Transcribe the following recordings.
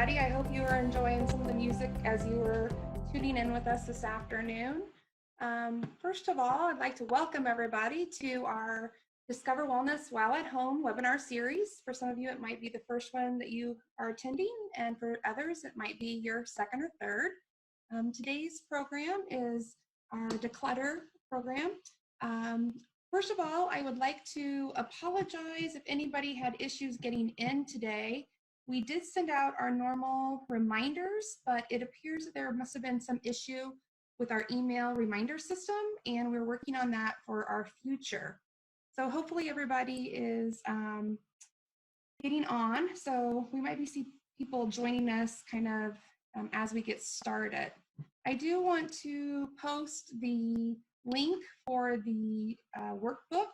everybody. I hope you are enjoying some of the music as you were tuning in with us this afternoon. First of all, I'd like to welcome everybody to our Discover Wellness While at Home webinar series. For some of you, it might be the first one that you are attending, and for others, it might be your second or third. Today's program is our Declutter program. First of all, I would like to apologize if anybody had issues getting in today. We did send out our normal reminders, but it appears that there must have been some issue with our email reminder system, and we're working on that for our future. So hopefully everybody is getting on. So we might see people joining us kind of as we get started. I do want to post the link for the workbook.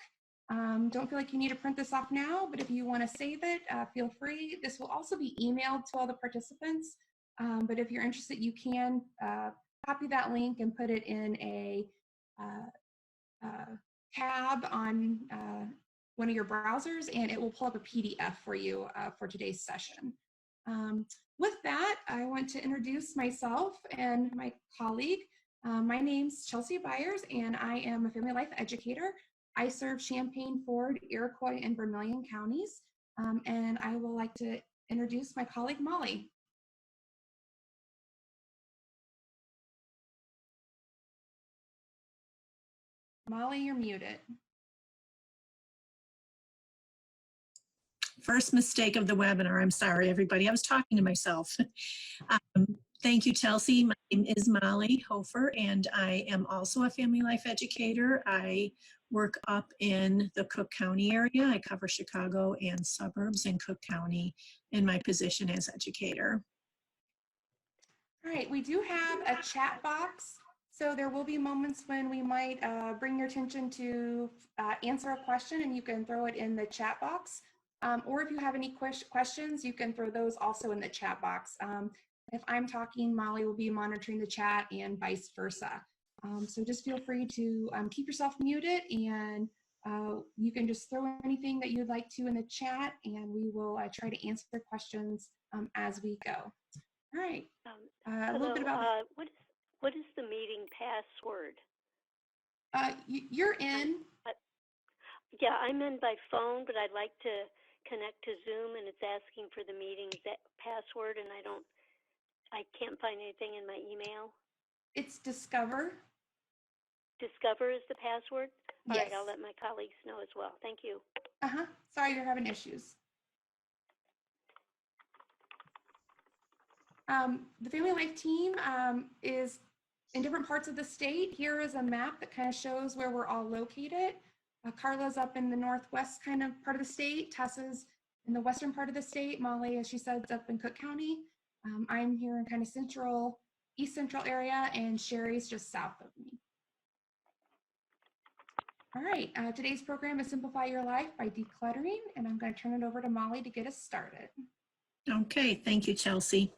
Don't feel like you need to print this off now, but if you want to save it, feel free. This will also be emailed to all the participants, but if you're interested, you can copy that link and put it in a tab on one of your browsers, and it will pull up a PDF for you for today's session. With that, I want to introduce myself and my colleague. My name's Chelsea Byers, and I am a family life educator. I serve Champaign, Ford, Iroquois, and Vermilion counties, and I would like to introduce my colleague, Molly. Molly, you're muted. First mistake of the webinar. I'm sorry, everybody. I was talking to myself. Thank you, Chelsea. My name is Molly Hofer, and I am also a family life educator. I work up in the Cook County area. I cover Chicago and suburbs in Cook County in my position as educator. All right, we do have a chat box. So there will be moments when we might bring your attention to answer a question, and you can throw it in the chat box. Or if you have any questions, you can throw those also in the chat box. If I'm talking, Molly will be monitoring the chat and vice versa. So just feel free to keep yourself muted, and you can just throw anything that you'd like to in the chat, and we will try to answer questions as we go. All right. A little bit about what is the meeting password? You're in. Yeah, I'm in by phone, but I'd like to connect to Zoom, and it's asking for the meeting password, and I can't find anything in my email. It's Discover. Discover is the password? Yes. All right, I'll let my colleagues know as well. Thank you. Sorry you're having issues. The Family Life team is in different parts of the state. Here is a map that kind of shows where we're all located. Carla's up in the northwest kind of part of the state. Tessa's in the western part of the state. Molly, as she said, is up in Cook County. I'm here in kind of east central area, and Sherry's just south of me. All right, today's program is Simplify Your Life by Decluttering, and I'm going to turn it over to Molly to get us started. Okay, thank you, Chelsea.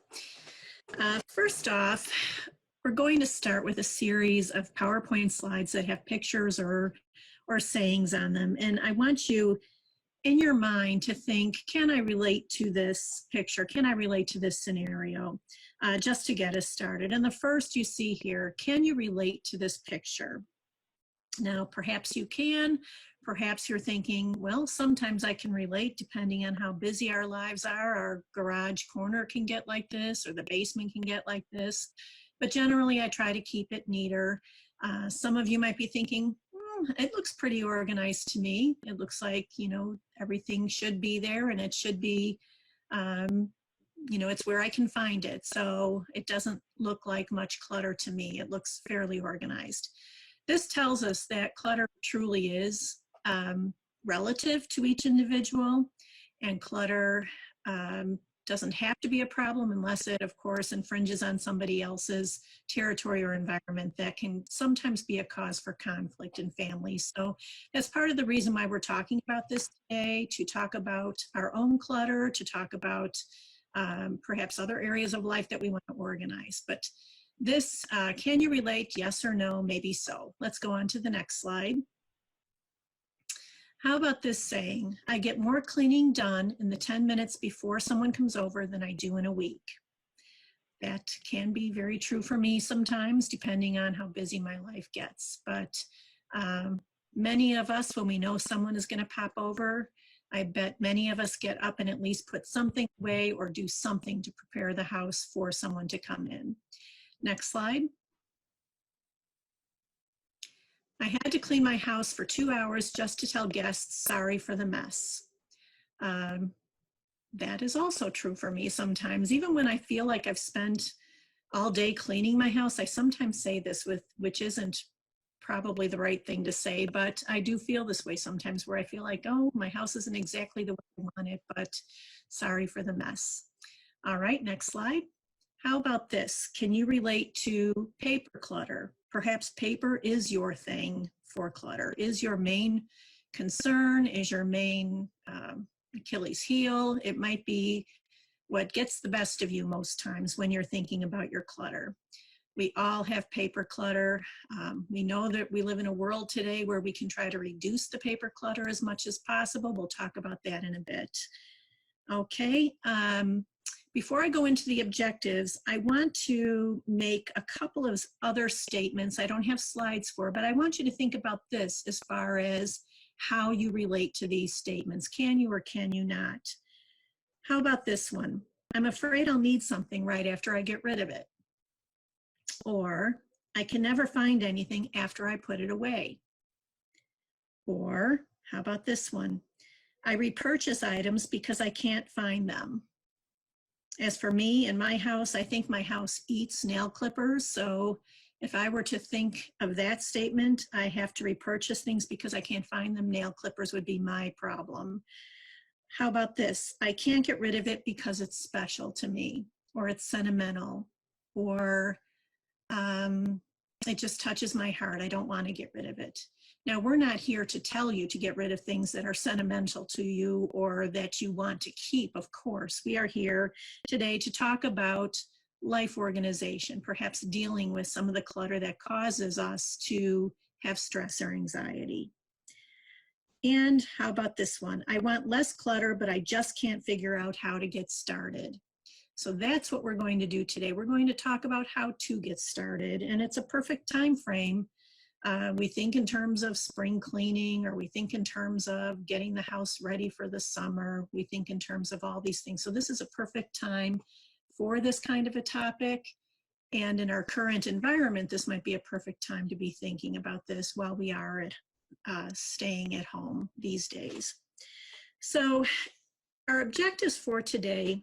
First off, we're going to start with a series of PowerPoint slides that have pictures or sayings on them. And I want you in your mind to think, can I relate to this picture? Can I relate to this scenario? Just to get us started. And the first you see here, can you relate to this picture? Now, perhaps you can. Perhaps you're thinking, well, sometimes I can relate depending on how busy our lives are. Our garage corner can get like this, or the basement can get like this. But generally, I try to keep it neater. Some of you might be thinking, it looks pretty organized to me. It looks like, you know, everything should be there, and it should be, you know, it's where I can find it. So it doesn't look like much clutter to me. It looks fairly organized. This tells us that clutter truly is relative to each individual, and clutter doesn't have to be a problem unless it, of course, infringes on somebody else's territory or environment. That can sometimes be a cause for conflict in families. So that's part of the reason why we're talking about this today, to talk about our own clutter, to talk about perhaps other areas of life that we want to organize. But this, can you relate? Yes or no? Maybe so. Let's go on to the next slide. How about this saying? I get more cleaning done in the 10 minutes before someone comes over than I do in a week. That can be very true for me sometimes, depending on how busy my life gets. But many of us, when we know someone is going to pop over, I bet many of us get up and at least put something away or do something to prepare the house for someone to come in. Next slide. I had to clean my house for 2 hours just to tell guests sorry for the mess. That is also true for me sometimes. Even when I feel like I've spent all day cleaning my house, I sometimes say this, which isn't probably the right thing to say, but I do feel this way sometimes where I feel like, oh, my house isn't exactly the way I want it, but sorry for the mess. All right, next slide. How about this? Can you relate to paper clutter? Perhaps paper is your thing for clutter, is your main concern, is your main Achilles heel. It might be what gets the best of you most times when you're thinking about your clutter. We all have paper clutter. We know that we live in a world today where we can try to reduce the paper clutter as much as possible. We'll talk about that in a bit. Okay, before I go into the objectives, I want to make a couple of other statements I don't have slides for, but I want you to think about this as far as how you relate to these statements. Can you or can you not? How about this one? I'm afraid I'll need something right after I get rid of it. Or, I can never find anything after I put it away. Or, how about this one? I repurchase items because I can't find them. As for me and my house, I think my house eats nail clippers. So if I were to think of that statement, I have to repurchase things because I can't find them. Nail clippers would be my problem. How about this? I can't get rid of it because it's special to me, or it's sentimental, or it just touches my heart. I don't want to get rid of it. Now, we're not here to tell you to get rid of things that are sentimental to you or that you want to keep, of course. We are here today to talk about life organization, perhaps dealing with some of the clutter that causes us to have stress or anxiety. And how about this one? I want less clutter, but I just can't figure out how to get started. So that's what we're going to do today. We're going to talk about how to get started, and it's a perfect time frame. We think in terms of spring cleaning, or we think in terms of getting the house ready for the summer. We think in terms of all these things. So this is a perfect time for this kind of a topic. And in our current environment, this might be a perfect time to be thinking about this while we are staying at home these days. So our objectives for today,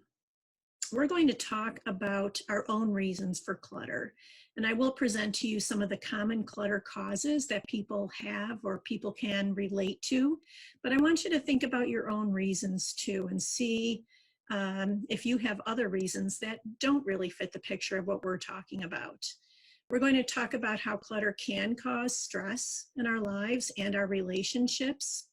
we're going to talk about our own reasons for clutter. And I will present to you some of the common clutter causes that people have or people can relate to. But I want you to think about your own reasons too and see if you have other reasons that don't really fit the picture of what we're talking about. We're going to talk about how clutter can cause stress in our lives and our relationships.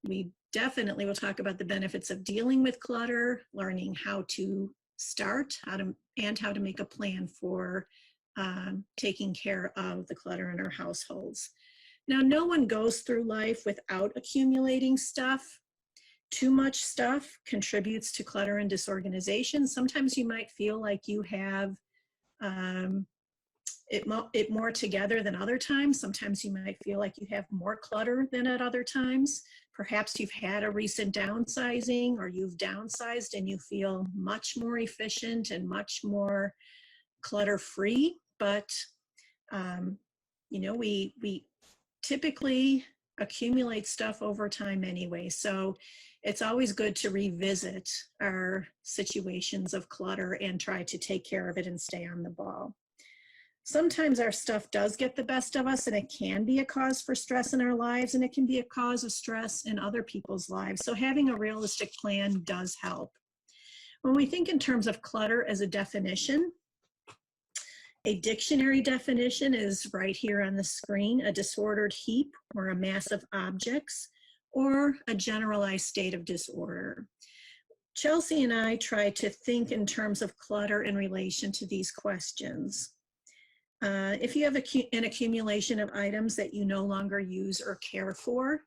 We definitely will talk about the benefits of dealing with clutter, learning how to start, how to make a plan for taking care of the clutter in our households. Now, no one goes through life without accumulating stuff. Too much stuff contributes to clutter and disorganization. Sometimes you might feel like you have it more together than other times. Sometimes you might feel like you have more clutter than at other times. Perhaps you've had a recent downsizing, or you've downsized and you feel much more efficient and much more clutter-free. But you know, we typically accumulate stuff over time anyway. So it's always good to revisit our situations of clutter and try to take care of it and stay on the ball. Sometimes our stuff does get the best of us, and it can be a cause for stress in our lives, and it can be a cause of stress in other people's lives. So having a realistic plan does help. When we think in terms of clutter as a definition, a dictionary definition is right here on the screen: a disordered heap or a mass of objects, or a generalized state of disorder. Chelsea and I try to think in terms of clutter in relation to these questions. If you have an accumulation of items that you no longer use or care for,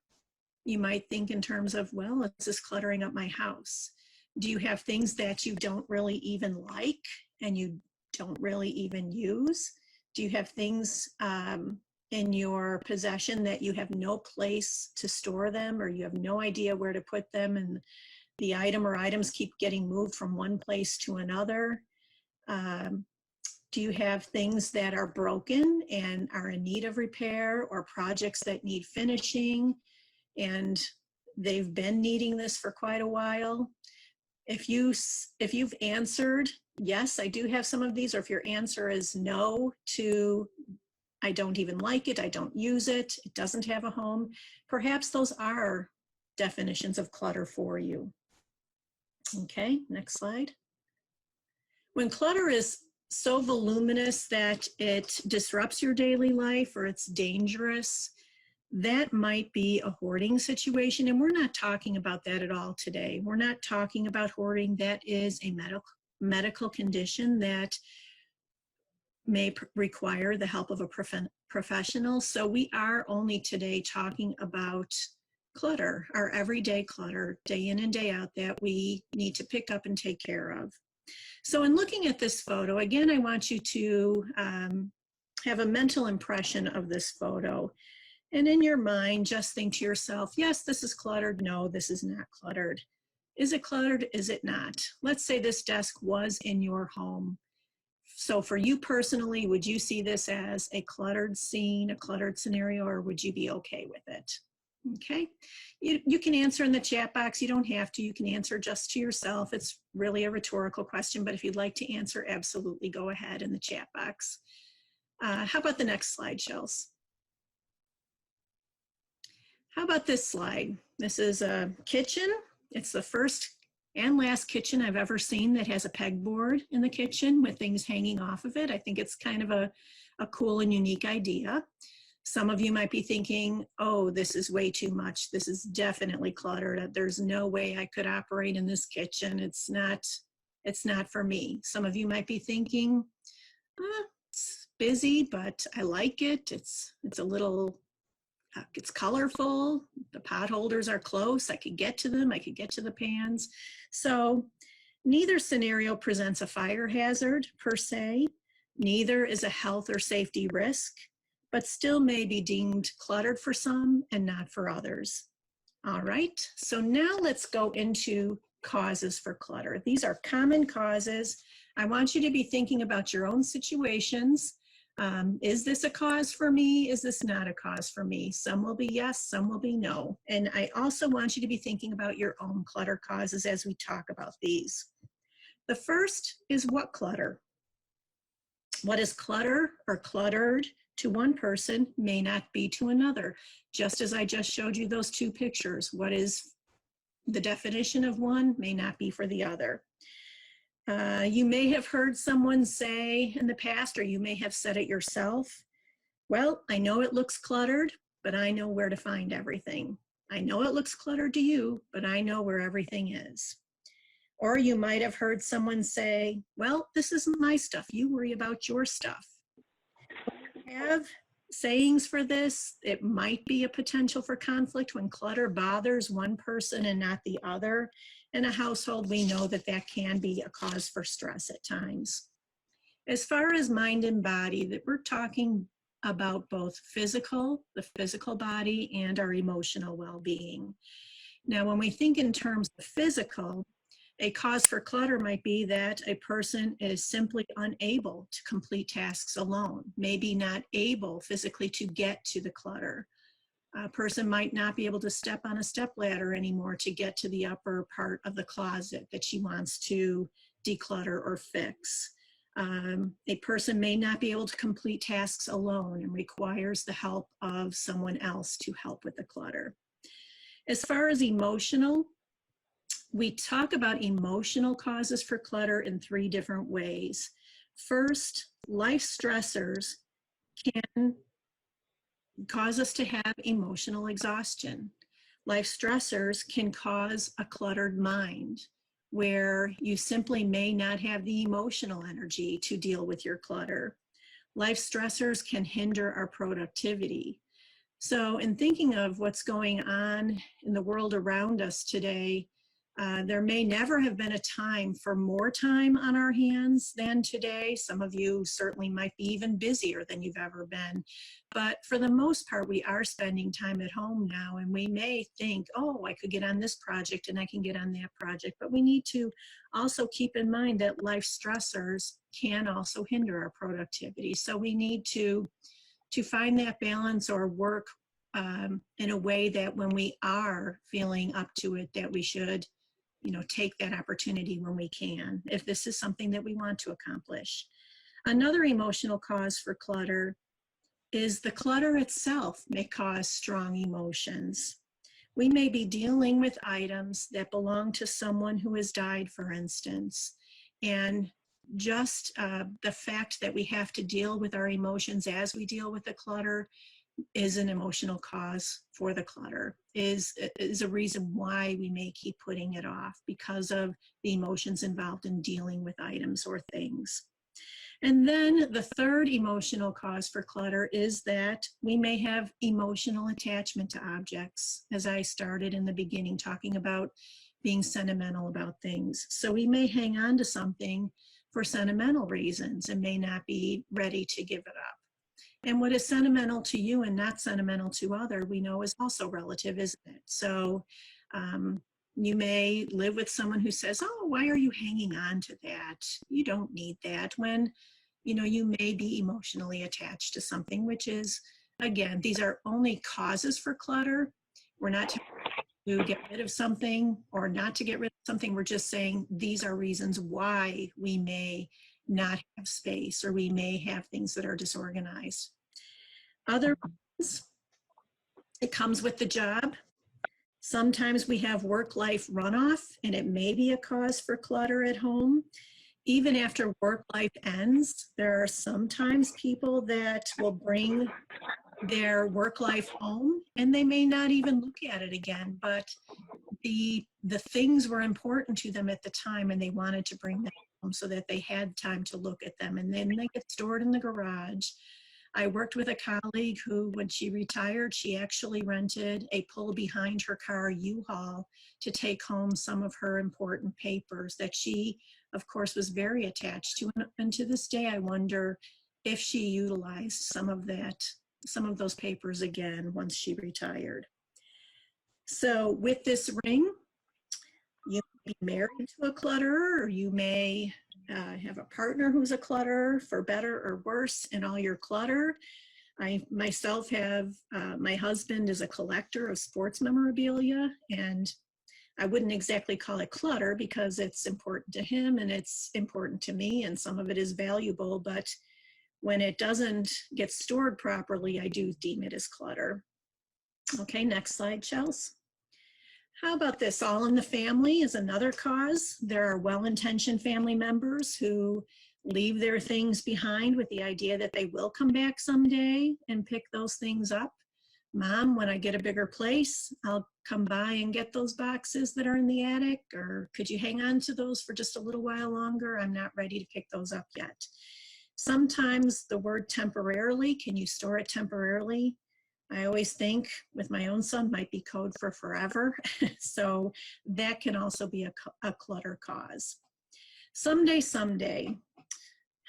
You might think in terms of, well, is this cluttering up my house? Do you have things that you don't really even like and you don't really even use? Do you have things in your possession that you have no place to store them, or you have no idea where to put them, and the item or items keep getting moved from one place to another? Do you have things that are broken and are in need of repair, or projects that need finishing and they've been needing this for quite a while? If you've answered, yes, I do have some of these, or if your answer is no to, I don't even like it, I don't use it, it doesn't have a home, perhaps those are definitions of clutter for you. Okay, next slide. When clutter is so voluminous that it disrupts your daily life or it's dangerous, that might be a hoarding situation. And we're not talking about that at all today. We're not talking about hoarding. That is a medical condition that may require the help of a professional. So we are only today talking about clutter, our everyday clutter, day in and day out, that we need to pick up and take care of. So in looking at this photo, again, I want you to have a mental impression of this photo. And in your mind, just think to yourself, yes, this is cluttered. No, this is not cluttered. Is it cluttered? Is it not? Let's say this desk was in your home. So for you personally, would you see this as a cluttered scene, a cluttered scenario, or would you be okay with it? Okay, you can answer in the chat box. You don't have to. You can answer just to yourself. It's really a rhetorical question, but if you'd like to answer, absolutely go ahead in the chat box. How about the next slide, Shells? How about this slide? This is a kitchen. It's the first and last kitchen I've ever seen that has a pegboard in the kitchen with things hanging off of it. I think it's kind of a cool and unique idea. Some of you might be thinking, oh, this is way too much. This is definitely cluttered. There's no way I could operate in this kitchen. It's not for me. Some of you might be thinking, it's busy, but I like it. It's a little, it's colorful. The pot holders are close. I could get to them. I could get to the pans. So neither scenario presents a fire hazard per se. Neither is a health or safety risk, but still may be deemed cluttered for some and not for others. All right, so now let's go into causes for clutter. These are common causes. I want you to be thinking about your own situations. Is this a cause for me? Is this not a cause for me? Some will be yes, some will be no. And I also want you to be thinking about your own clutter causes as we talk about these. The first is what clutter? What is clutter or cluttered to one person may not be to another. Just as I just showed you those two pictures, what is the definition of one may not be for the other. You may have heard someone say in the past, or you may have said it yourself, well, I know it looks cluttered, but I know where to find everything. I know it looks cluttered to you, but I know where everything is. Or you might have heard someone say, well, this isn't my stuff. You worry about your stuff. We have sayings for this. It might be a potential for conflict when clutter bothers one person and not the other. In a household, we know that that can be a cause for stress at times. As far as mind and body, that we're talking about both the physical body, and our emotional well-being. Now, when we think in terms of physical, a cause for clutter might be that a person is simply unable to complete tasks alone, maybe not able physically to get to the clutter. A person might not be able to step on a stepladder anymore to get to the upper part of the closet that she wants to declutter or fix. A person may not be able to complete tasks alone and requires the help of someone else to help with the clutter. As far as emotional, we talk about emotional causes for clutter in 3 different ways. First, life stressors can cause us to have emotional exhaustion. Life stressors can cause a cluttered mind, where you simply may not have the emotional energy to deal with your clutter. Life stressors can hinder our productivity. So in thinking of what's going on in the world around us today, there may never have been a time for more time on our hands than today. Some of you certainly might be even busier than you've ever been. But for the most part, we are spending time at home now, and we may think, oh, I could get on this project and I can get on that project. But we need to also keep in mind that life stressors can also hinder our productivity. So we need to find that balance or work in a way that when we are feeling up to it, that we should, take that opportunity when we can, if this is something that we want to accomplish. Another emotional cause for clutter is the clutter itself may cause strong emotions. We may be dealing with items that belong to someone who has died, for instance, and just the fact that we have to deal with our emotions as we deal with the clutter is an emotional cause for the clutter, is a reason why we may keep putting it off, because of the emotions involved in dealing with items or things. And then the third emotional cause for clutter is that we may have emotional attachment to objects, as I started in the beginning talking about being sentimental about things. So we may hang on to something for sentimental reasons and may not be ready to give it up. And what is sentimental to you and not sentimental to other, we know is also relative, isn't it? So you may live with someone who says, oh, why are you hanging on to that? You don't need that, when, you may be emotionally attached to something, which is, again, these are only causes for clutter. We're not to get rid of something or not to get rid of something. We're just saying these are reasons why we may not have space, or we may have things that are disorganized. Other ones, it comes with the job. Sometimes we have work-life runoff, and it may be a cause for clutter at home. Even after work life ends, there are sometimes people that will bring their work life home, and they may not even look at it again, but the things were important to them at the time, and they wanted to bring them home so that they had time to look at them, and then they get stored in the garage. I worked with a colleague who, when she retired, she actually rented a pull behind her car U-Haul to take home some of her important papers that she, of course, was very attached to. And to this day, I wonder if she utilized some of those papers again once she retired. So with this ring, you may be married to a clutterer, or you may have a partner who's a clutterer, for better or worse, in all your clutter. I myself have, my husband is a collector of sports memorabilia, and I wouldn't exactly call it clutter because it's important to him and it's important to me, and some of it is valuable, but when it doesn't get stored properly, I do deem it as clutter. Okay, next slide, Chels. How about this? All in the family is another cause. There are well-intentioned family members who leave their things behind with the idea that they will come back someday and pick those things up. Mom, when I get a bigger place, I'll come by and get those boxes that are in the attic, or could you hang on to those for just a little while longer? I'm not ready to pick those up yet. Sometimes the word temporarily, can you store it temporarily? I always think with my own son might be code for forever. So that can also be a clutter cause. Someday.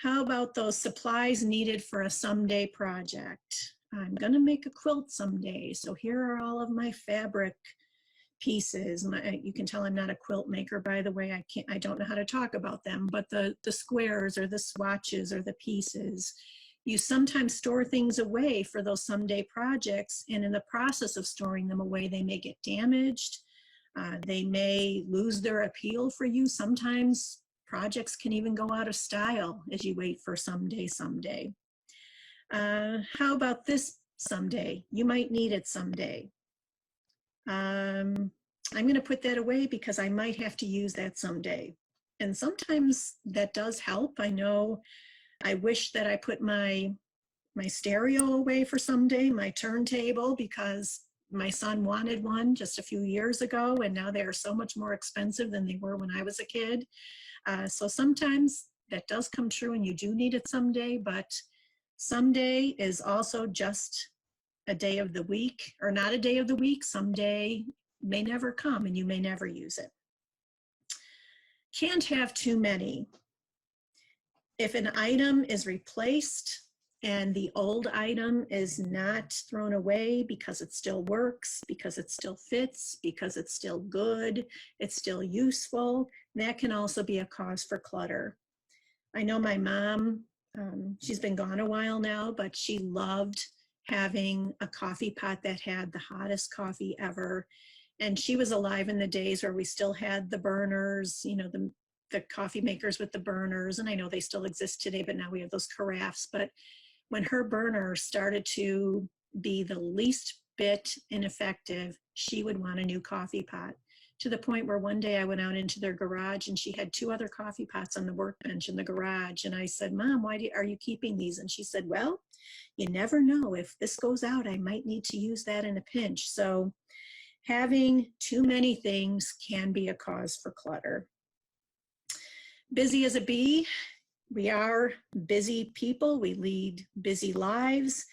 How about those supplies needed for a someday project? I'm gonna make a quilt someday. So here are all of my fabric pieces. You can tell I'm not a quilt maker, by the way. I don't know how to talk about them, but the squares or the swatches or the pieces. You sometimes store things away for those someday projects, and in the process of storing them away, they may get damaged. They may lose their appeal for you. Sometimes projects can even go out of style as you wait for someday. How about this someday? You might need it someday. I'm going to put that away because I might have to use that someday. And sometimes that does help. I know I wish that I put my stereo away for someday, my turntable, because my son wanted one just a few years ago, and now they are so much more expensive than they were when I was a kid. So sometimes that does come true and you do need it someday, but someday is also just a day of the week, or not a day of the week. Someday may never come and you may never use it. Can't have too many. If an item is replaced and the old item is not thrown away because it still works, because it still fits, because it's still good, it's still useful, that can also be a cause for clutter. I know my mom, she's been gone a while now, but she loved having a coffee pot that had the hottest coffee ever. And she was alive in the days where we still had the burners, you know, the coffee makers with the burners. And I know they still exist today, but now we have those carafes. But when her burner started to be the least bit ineffective, she would want a new coffee pot, to the point where one day I went out into their garage and she had 2 other coffee pots on the workbench in the garage. And I said, Mom, why are you keeping these? And she said, well, you never know. If this goes out, I might need to use that in a pinch. So having too many things can be a cause for clutter. Busy as a bee. We are busy people. We lead busy lives.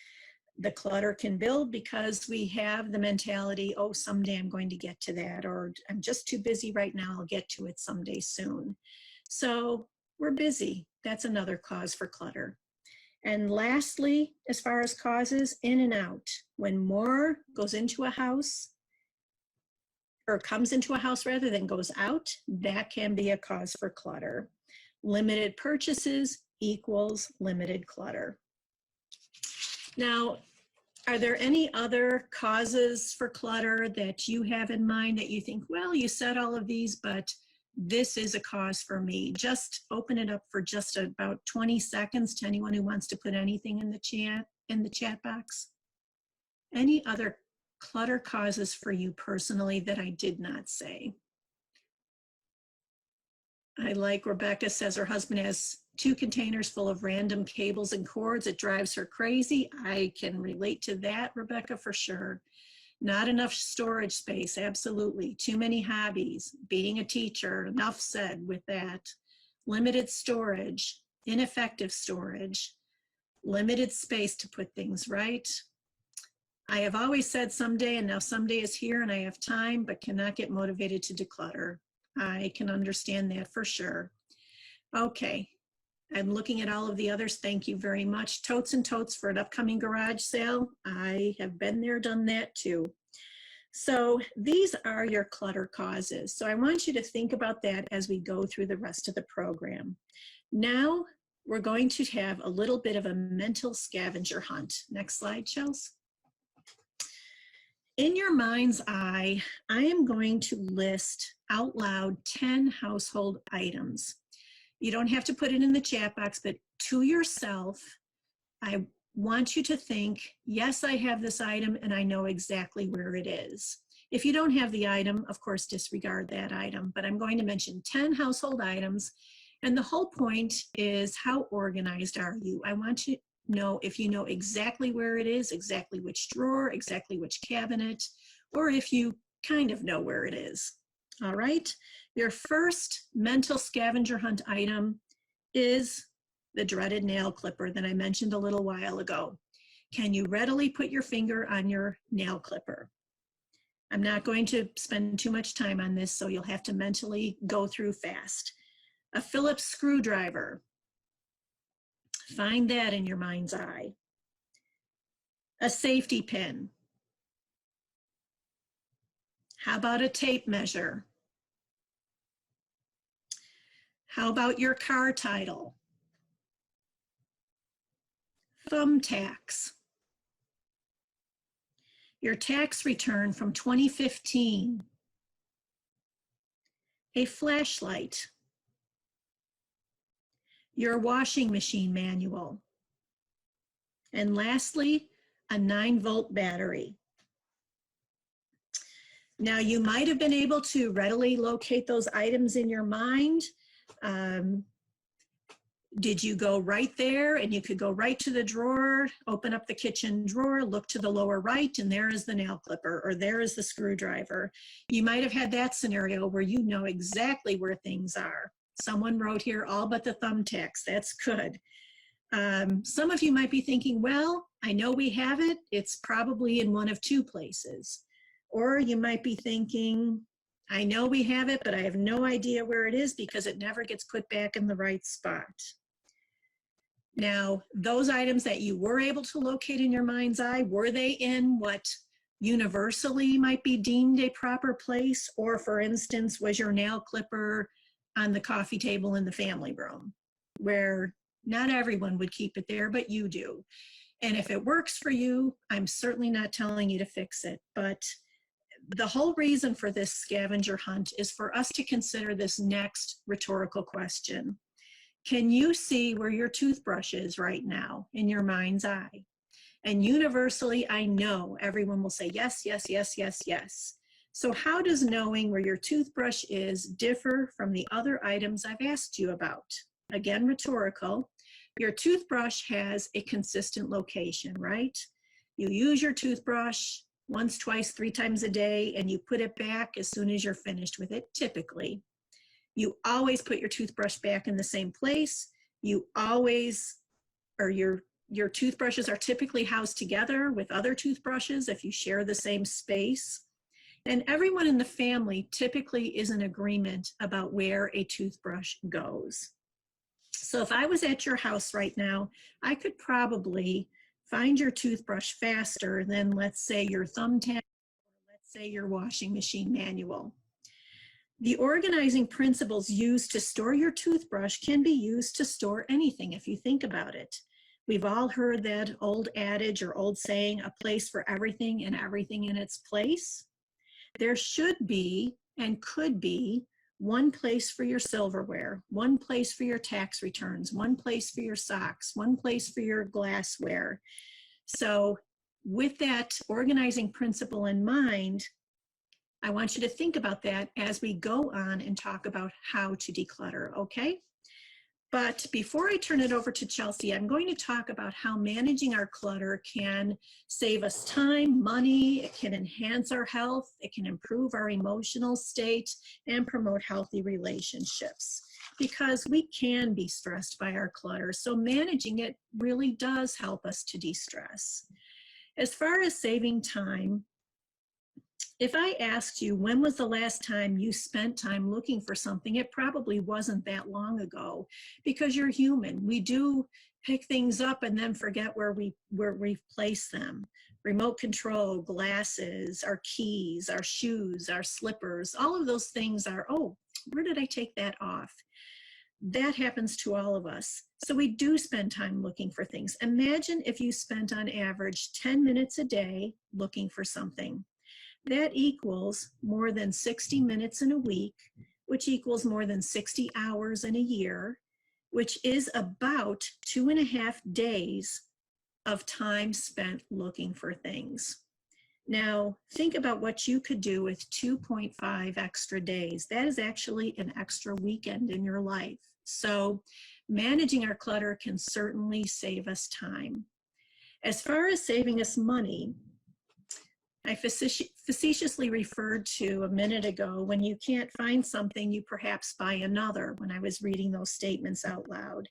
The clutter can build because we have the mentality, oh, someday I'm going to get to that, or I'm just too busy right now, I'll get to it someday soon. So we're busy. That's another cause for clutter. And lastly, as far as causes, in and out. When more goes into a house, or comes into a house rather than goes out, that can be a cause for clutter. Limited purchases equals limited clutter. Now, are there any other causes for clutter that you have in mind that you think, well, you said all of these, but this is a cause for me? Just open it up for just about 20 seconds to anyone who wants to put anything in the chat box. Any other clutter causes for you personally that I did not say? I like Rebecca says her husband has 2 containers full of random cables and cords. It drives her crazy. I can relate to that, Rebecca, for sure. Not enough storage space, absolutely. Too many hobbies. Being a teacher, enough said with that. Limited storage, ineffective storage, limited space to put things right. I have always said someday, and now someday is here and I have time, but cannot get motivated to declutter. I can understand that for sure. Okay, I'm looking at all of the others. Thank you very much. Totes and totes for an upcoming garage sale. I have been there, done that too. So these are your clutter causes. So I want you to think about that as we go through the rest of the program. Now we're going to have a little bit of a mental scavenger hunt. Next slide, Chels. In your mind's eye, I am going to list out loud 10 household items. You don't have to put it in the chat box, but to yourself, I want you to think, yes, I have this item and I know exactly where it is. If you don't have the item, of course, disregard that item, but I'm going to mention 10 household items. And the whole point is, how organized are you? I want to know if you know exactly where it is, exactly which drawer, exactly which cabinet, or if you kind of know where it is. All right, your first mental scavenger hunt item is the dreaded nail clipper that I mentioned a little while ago. Can you readily put your finger on your nail clipper? I'm not going to spend too much time on this, so you'll have to mentally go through fast. A Phillips screwdriver. Find that in your mind's eye. A safety pin. How about a tape measure? How about your car title? Thumbtacks. Your tax return from 2015. A flashlight. Your washing machine manual. And lastly, a 9-volt battery. Now, you might have been able to readily locate those items in your mind. Did you go right there and you could go right to the drawer, open up the kitchen drawer, look to the lower right, and there is the nail clipper, or there is the screwdriver? You might have had that scenario where you know exactly where things are. Someone wrote here, all but the thumbtacks. That's good. Some of you might be thinking, well, I know we have it. It's probably in one of two places. Or you might be thinking, I know we have it, but I have no idea where it is because it never gets put back in the right spot. Now, those items that you were able to locate in your mind's eye, were they in what universally might be deemed a proper place? Or for instance, was your nail clipper on the coffee table in the family room, where not everyone would keep it there, but you do? And if it works for you, I'm certainly not telling you to fix it, but the whole reason for this scavenger hunt is for us to consider this next rhetorical question. Can you see where your toothbrush is right now in your mind's eye? And universally, I know everyone will say yes, yes, yes, yes, yes. So how does knowing where your toothbrush is differ from the other items I've asked you about? Again, rhetorical. Your toothbrush has a consistent location, right? You use your toothbrush once, twice, 3 times a day, and you put it back as soon as you're finished with it, typically. You always put your toothbrush back in the same place. You always, or your toothbrushes are typically housed together with other toothbrushes if you share the same space. And everyone in the family typically is in agreement about where a toothbrush goes. So if I was at your house right now, I could probably find your toothbrush faster than, let's say, your thumbtack, or let's say your washing machine manual. The organizing principles used to store your toothbrush can be used to store anything if you think about it. We've all heard that old adage or old saying, a place for everything and everything in its place. There should be and could be one place for your silverware, one place for your tax returns, one place for your socks, one place for your glassware. So with that organizing principle in mind, I want you to think about that as we go on and talk about how to declutter, okay? But before I turn it over to Chelsea, I'm going to talk about how managing our clutter can save us time, money, it can enhance our health, it can improve our emotional state, and promote healthy relationships. Because we can be stressed by our clutter, so managing it really does help us to de-stress. As far as saving time, if I asked you when was the last time you spent time looking for something, it probably wasn't that long ago, because you're human. We do pick things up and then forget where we've placed them. Remote control, glasses, our keys, our shoes, our slippers, all of those things are, oh, where did I take that off? That happens to all of us. So we do spend time looking for things. Imagine if you spent on average 10 minutes a day looking for something. That equals more than 60 minutes in a week, which equals more than 60 hours in a year, which is about 2.5 days of time spent looking for things. Now, think about what you could do with 2.5 extra days. That is actually an extra weekend in your life. So managing our clutter can certainly save us time. As far as saving us money, I facetiously referred to a minute ago, when you can't find something, you perhaps buy another, when I was reading those statements out loud.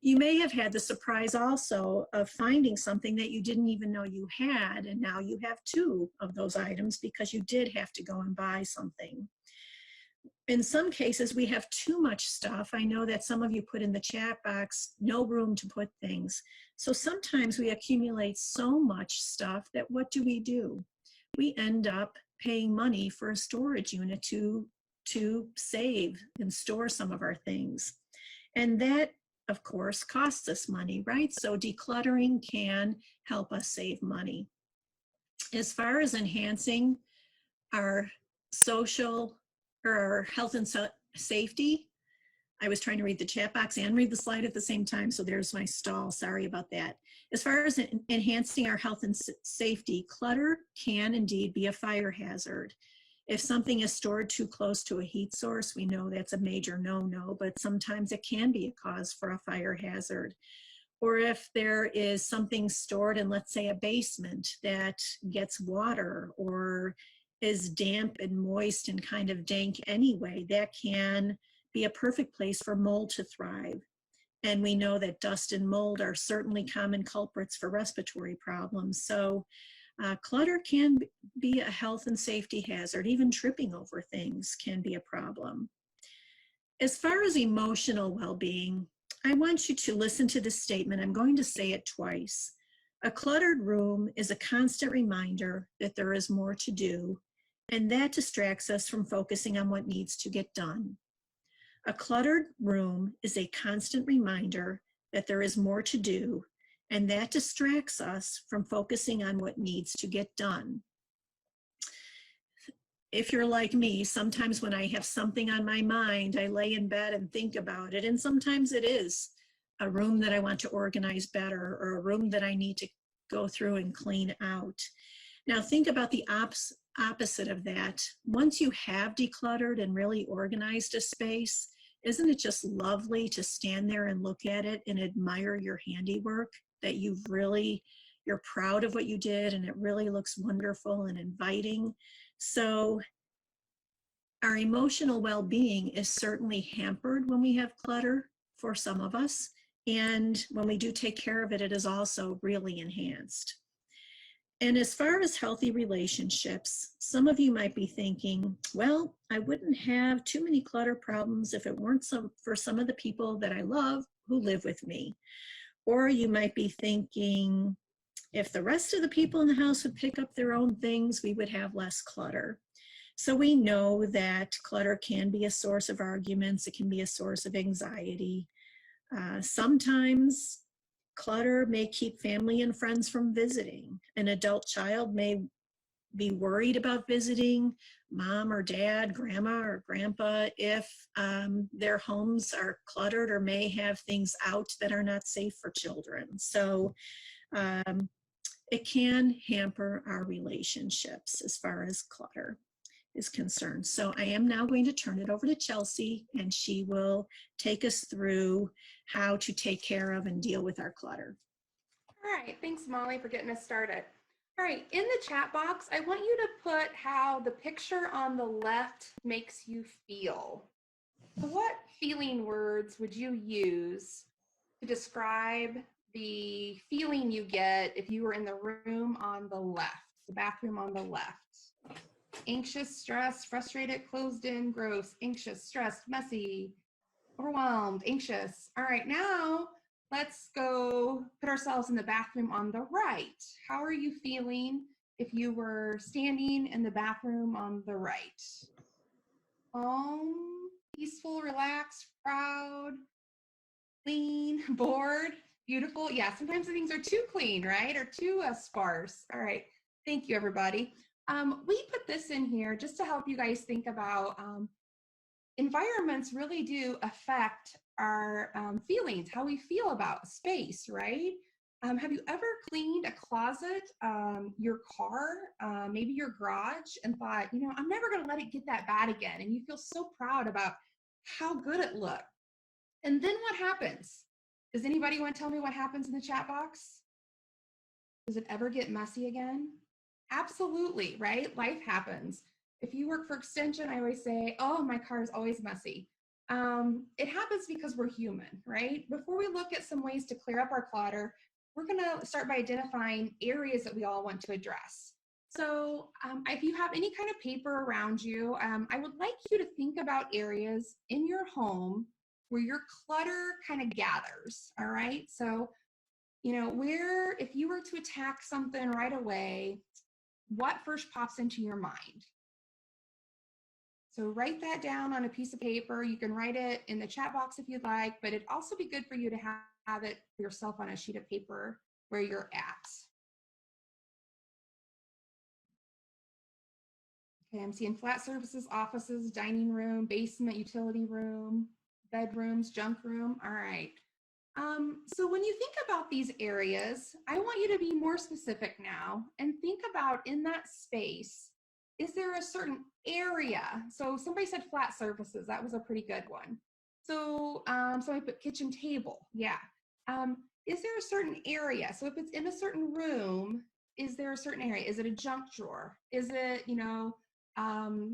You may have had the surprise also of finding something that you didn't even know you had, and now you have 2 of those items because you did have to go and buy something. In some cases, we have too much stuff. I know that some of you put in the chat box, no room to put things. So sometimes we accumulate so much stuff that what do? We end up paying money for a storage unit to save and store some of our things. And that, of course, costs us money, right? So decluttering can help us save money. As far as enhancing our social or our health and safety, I was trying to read the chat box and read the slide at the same time, so there's my stall. Sorry about that. As far as enhancing our health and safety, clutter can indeed be a fire hazard. If something is stored too close to a heat source, we know that's a major no-no, but sometimes it can be a cause for a fire hazard. Or if there is something stored in, let's say, a basement that gets water or is damp and moist and kind of dank anyway, that can be a perfect place for mold to thrive. And we know that dust and mold are certainly common culprits for respiratory problems. So clutter can be a health and safety hazard. Even tripping over things can be a problem. As far as emotional well-being, I want you to listen to this statement. I'm going to say it twice. A cluttered room is a constant reminder that there is more to do, and that distracts us from focusing on what needs to get done. A cluttered room is a constant reminder that there is more to do, and that distracts us from focusing on what needs to get done. If you're like me, sometimes when I have something on my mind, I lay in bed and think about it, and sometimes it is a room that I want to organize better or a room that I need to go through and clean out. Now think about the opposite of that. Once you have decluttered and really organized a space, isn't it just lovely to stand there and look at it and admire your handiwork, that you're proud of what you did and it really looks wonderful and inviting? So our emotional well-being is certainly hampered when we have clutter for some of us. And when we do take care of it, it is also really enhanced. And as far as healthy relationships, some of you might be thinking, well, I wouldn't have too many clutter problems if it weren't for some of the people that I love who live with me. Or you might be thinking, if the rest of the people in the house would pick up their own things, we would have less clutter. So we know that clutter can be a source of arguments. It can be a source of anxiety. Sometimes clutter may keep family and friends from visiting. An adult child may be worried about visiting mom or dad, grandma or grandpa, if their homes are cluttered or may have things out that are not safe for children. So it can hamper our relationships as far as clutter is concerned. So I am now going to turn it over to Chelsea, and she will take us through how to take care of and deal with our clutter. All right, thanks Molly for getting us started. All right, in the chat box, I want you to put how the picture on the left makes you feel. So what feeling words would you use to describe the feeling you get if you were in the room on the left, the bathroom on the left? Anxious, stressed, frustrated, closed in, gross, anxious, stressed, messy, overwhelmed, anxious. All right, now let's go put ourselves in the bathroom on the right. How are you feeling if you were standing in the bathroom on the right? Calm, peaceful, relaxed, proud, clean, bored, beautiful. Yeah, sometimes the things are too clean, right? Or too sparse. All right, thank you, everybody. We put this in here just to help you guys think about environments really do affect our feelings, how we feel about space, right? Have you ever cleaned a closet, your car, maybe your garage, and thought, you know, I'm never going to let it get that bad again? And you feel so proud about how good it looked. And then what happens? Does anybody want to tell me what happens in the chat box? Does it ever get messy again? Absolutely, right? Life happens. If you work for Extension, I always say, oh, my car is always messy. It happens because we're human, right? Before we look at some ways to clear up our clutter, we're going to start by identifying areas that we all want to address. So if you have any kind of paper around you, I would like you to think about areas in your home where your clutter kind of gathers, all right? So, you know, if you were to attack something right away, what first pops into your mind? So write that down on a piece of paper. You can write it in the chat box if you'd like, but it'd also be good for you to have it yourself on a sheet of paper where you're at. Okay, I'm seeing flat surfaces, offices, dining room, basement, utility room, bedrooms, junk room. All right. So when you think about these areas, I want you to be more specific now and think about in that space, is there a certain area? So somebody said flat surfaces. That was a pretty good one. So somebody put kitchen table. Yeah. Is there a certain area? So if it's in a certain room, is there a certain area? Is it a junk drawer? Is it, you know,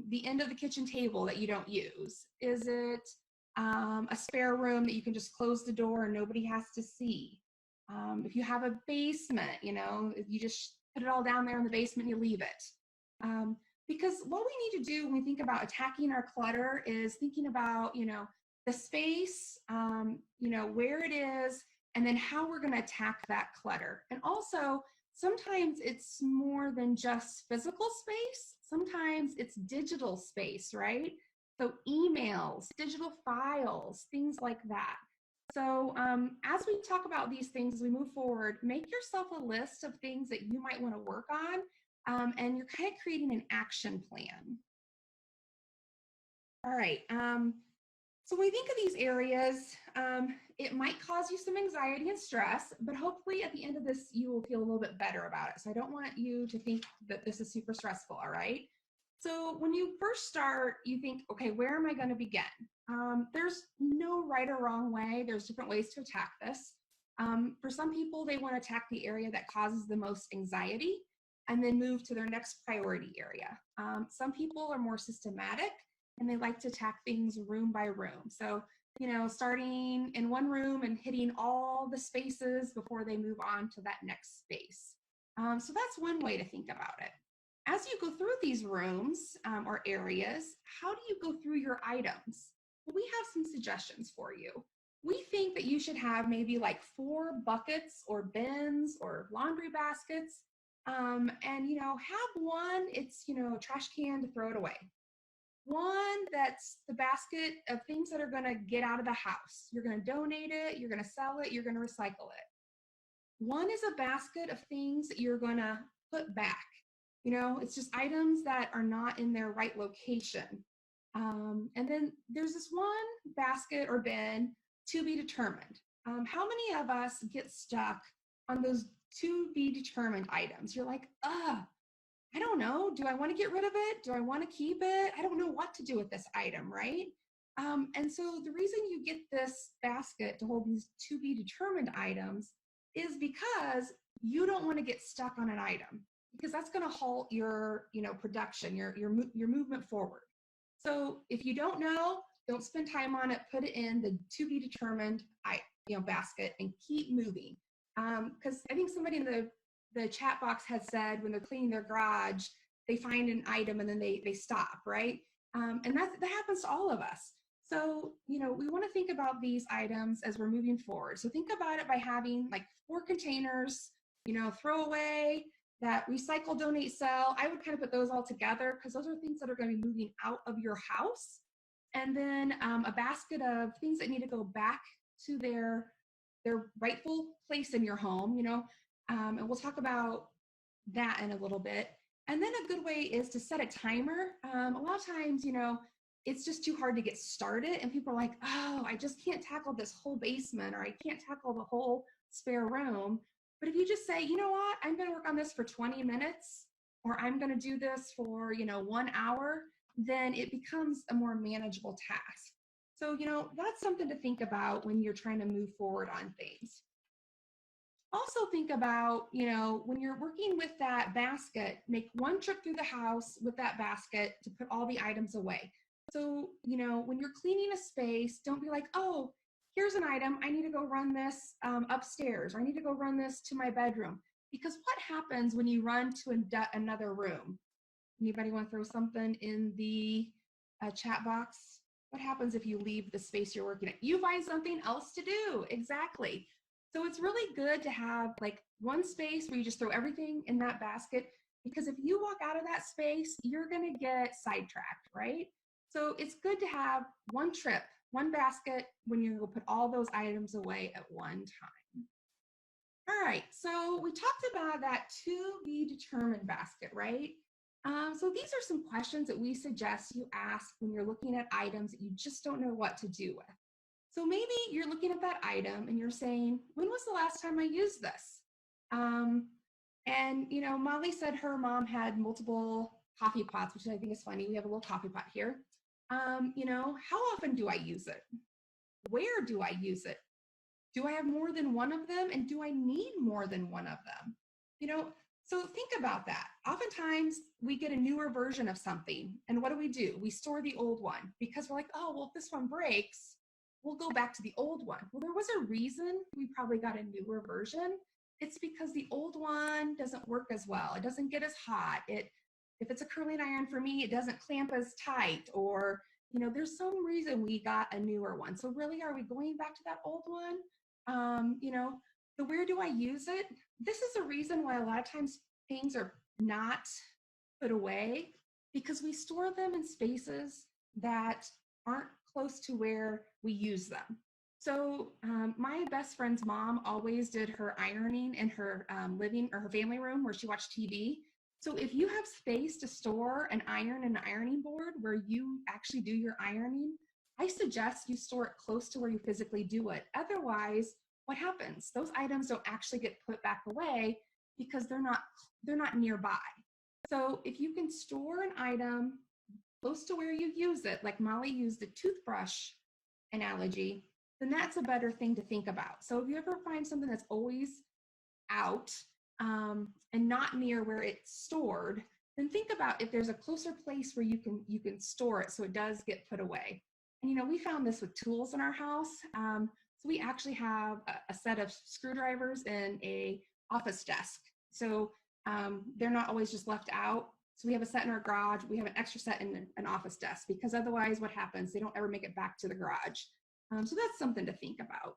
the end of the kitchen table that you don't use? Is it a spare room that you can just close the door and nobody has to see. If you have a basement, if you just put it all down there in the basement, you leave it. Because what we need to do when we think about attacking our clutter is thinking about, the space, where it is, and then how we're going to attack that clutter. And also, sometimes it's more than just physical space. Sometimes it's digital space, right? So emails, digital files, things like that. So as we talk about these things, as we move forward, make yourself a list of things that you might want to work on, and you're kind of creating an action plan. All right. So when we think of these areas, it might cause you some anxiety and stress, but hopefully at the end of this, you will feel a little bit better about it. So I don't want you to think that this is super stressful, all right? So when you first start, you think, okay, where am I going to begin? There's no right or wrong way. There's different ways to attack this. For some people, they want to attack the area that causes the most anxiety and then move to their next priority area. Some people are more systematic and they like to attack things room by room. So, starting in one room and hitting all the spaces before they move on to that next space. So that's one way to think about it. As you go through these rooms or areas, how do you go through your items? Well, we have some suggestions for you. We think that you should have maybe like 4 buckets or bins or laundry baskets, and have one, it's a trash can to throw it away. One that's the basket of things that are going to get out of the house. You're going to donate it, you're going to sell it, you're going to recycle it. One is a basket of things that you're going to put back. It's just items that are not in their right location. And then there's this one basket or bin to be determined. How many of us get stuck on those to be determined items? You're like, I don't know. Do I want to get rid of it? Do I want to keep it? I don't know what to do with this item, right? And so the reason you get this basket to hold these to be determined items is because you don't want to get stuck on an item, because that's going to halt your, production, your movement forward. So if you don't know, don't spend time on it. Put it in the to be determined, basket and keep moving. Because I think somebody in the chat box had said when they're cleaning their garage, they find an item and then they stop, right? And that happens to all of us. So, we want to think about these items as we're moving forward. So think about it by having like 4 containers, throw away, that recycle, donate, sell. I would kind of put those all together because those are things that are going to be moving out of your house. And then a basket of things that need to go back to their rightful place in your home, and we'll talk about that in a little bit. And then a good way is to set a timer. A lot of times, it's just too hard to get started and people are like, oh, I just can't tackle this whole basement, or I can't tackle the whole spare room. But if you just say, you know what, I'm going to work on this for 20 minutes, or I'm going to do this for, 1 hour, then it becomes a more manageable task. So, that's something to think about when you're trying to move forward on things. Also think about, when you're working with that basket, make one trip through the house with that basket to put all the items away. So, when you're cleaning a space, don't be like, oh, here's an item, I need to go run this upstairs, or I need to go run this to my bedroom. Because what happens when you run to another room? Anybody want to throw something in the chat box? What happens if you leave the space you're working at? You find something else to do. Exactly. So it's really good to have like one space where you just throw everything in that basket, because if you walk out of that space, you're going to get sidetracked, right? So it's good to have one trip, one basket when you go put all those items away at one time. All right, so we talked about that to be determined basket, right? So these are some questions that we suggest you ask when you're looking at items that you just don't know what to do with. So maybe you're looking at that item and you're saying, when was the last time I used this? And Molly said her mom had multiple coffee pots, which I think is funny. We have a little coffee pot here. How often do I use it? Where do I use it? Do I have more than one of them? And do I need more than one of them? So think about that. Oftentimes we get a newer version of something. And what do? We store the old one because we're like, oh, well, if this one breaks, we'll go back to the old one. Well, there was a reason we probably got a newer version. It's because the old one doesn't work as well. It doesn't get as hot. If it's a curling iron for me, it doesn't clamp as tight, or there's some reason we got a newer one. So really, are we going back to that old one? So where do I use it? This is a reason why a lot of times things are not put away, because we store them in spaces that aren't close to where we use them. So my best friend's mom always did her ironing in her living or her family room where she watched TV. So if you have space to store an iron and an ironing board where you actually do your ironing, I suggest you store it close to where you physically do it. Otherwise, what happens? Those items don't actually get put back away because they're not nearby. So if you can store an item close to where you use it, like Molly used the toothbrush analogy, then that's a better thing to think about. So if you ever find something that's always out and not near where it's stored, then think about if there's a closer place where you can store it so it does get put away. And we found this with tools in our house. So we actually have a set of screwdrivers and a office desk. So they're not always just left out. So we have a set in our garage. We have an extra set in an office desk, because otherwise what happens? They don't ever make it back to the garage. So that's something to think about.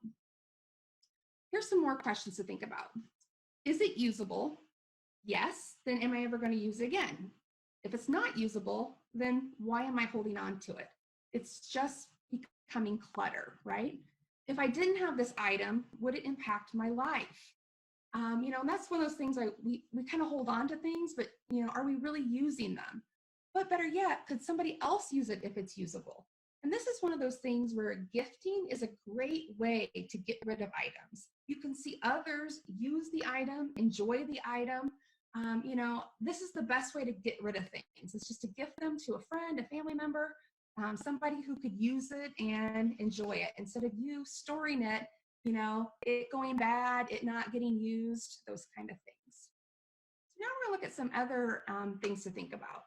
Here's some more questions to think about. Is it usable? Yes. Then am I ever going to use it again? If it's not usable, then why am I holding on to it? It's just becoming clutter, right? If I didn't have this item, would it impact my life? And that's one of those things we kind of hold on to things, but are we really using them? But better yet, could somebody else use it if it's usable? And this is one of those things where gifting is a great way to get rid of items. You can see others use the item, enjoy the item. This is the best way to get rid of things. It's just to gift them to a friend, a family member, somebody who could use it and enjoy it, instead of you storing it, it going bad, it not getting used, those kind of things. So now we're going to look at some other things to think about.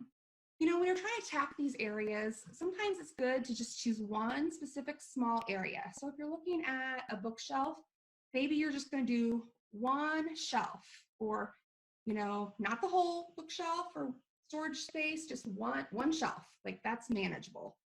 When you're trying to attack these areas, sometimes it's good to just choose one specific small area. So if you're looking at a bookshelf, maybe you're just going to do one shelf, or not the whole bookshelf or storage space, just one shelf. Like, that's manageable.